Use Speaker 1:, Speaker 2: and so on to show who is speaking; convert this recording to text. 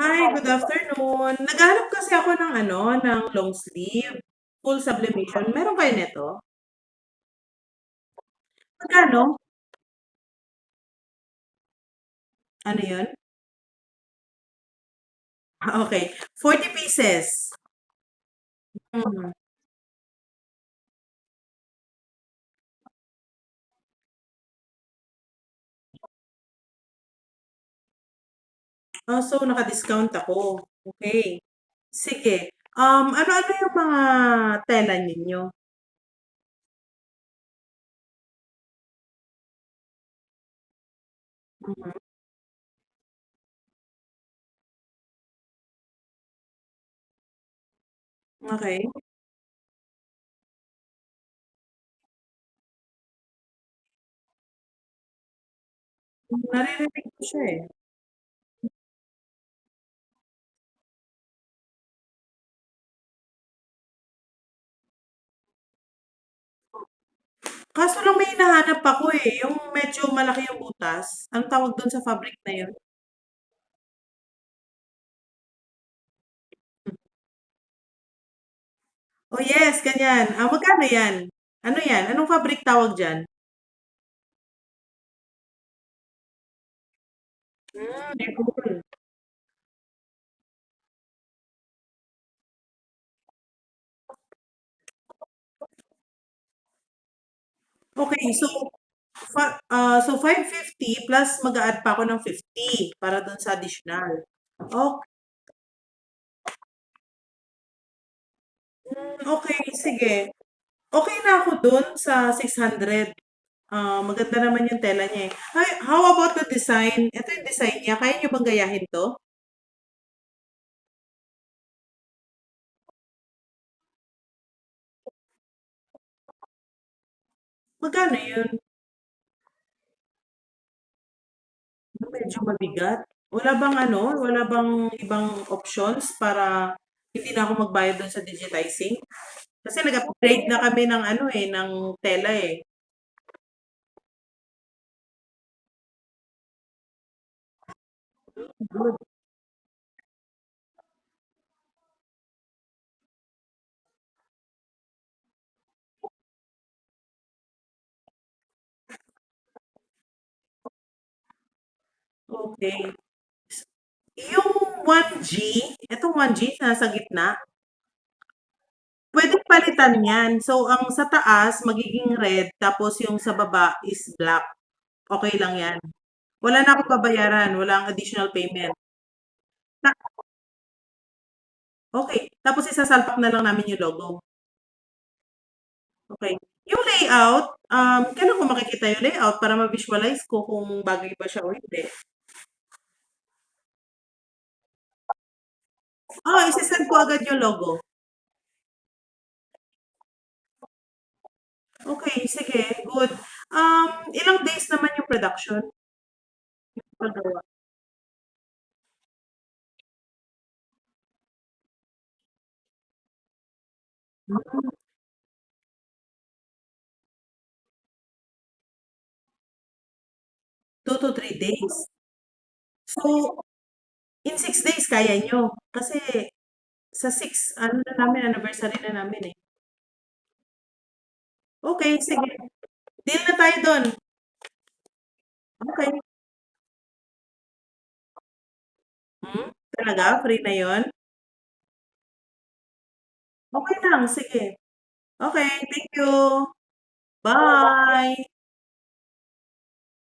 Speaker 1: Hi, good afternoon. Naghahanap kasi ako ng ng long sleeve, full sublimation. Meron kayo nito? Magkano? Ano 'yun? Okey, 40 pieces. Mm. So naka-discount ako. Okey. Sige. Ano-ano yung mga tela ninyo? Mhm. Okey. Naririnig ko siya, eh. Kaso lang may hinahanap ako, eh, yung medyo malaki yung butas. Anong tawag dun sa fabric na yun? Oh, yes, ganyan. Magkano 'yan? Ano 'yan? Anong fabric tawag diyan? Ipon. Okay, so 550 plus mag-a-add pa ako ng 50 para dun sa additional. Ok okey, sige. Okay na ako dun sa 600. Maganda naman yung tela niya, eh. How about the design? Ito yung design niya, kaya niyo bang gayahin 'to? Magkano yun? Medyo mabigat. Wala bang ibang options para hindi na ako magbayad dun sa digitizing? Kasi nag-upgrade na kami ng ng tela, eh. Good. Okay. Yung 1G, etong 1G nasa gitna, puwedeng palitan 'yan. So, ang sa taas magiging red tapos yung sa baba is black. Okay lang 'yan. Wala na akong babayaran, walang additional payment. Na okey, tapos isasalpak na lang namin yung logo. Okay. Yung layout, kailan ko makikita yung layout para ma-visualize ko kung bagay ba siya o hindi? Ise-send ko agad yung logo. Okay, sige, good. Ilang days naman yung production? Paggawa? 2 to 3 days. So, in 6 days kaya niyo? Kasi sa 6 ano na namin, anniversary na namin, eh. Okay, sige. Deal na tayo dun. Okay. Talaga? Free na yun? Okay lang, sige. Okay, thank you. Bye.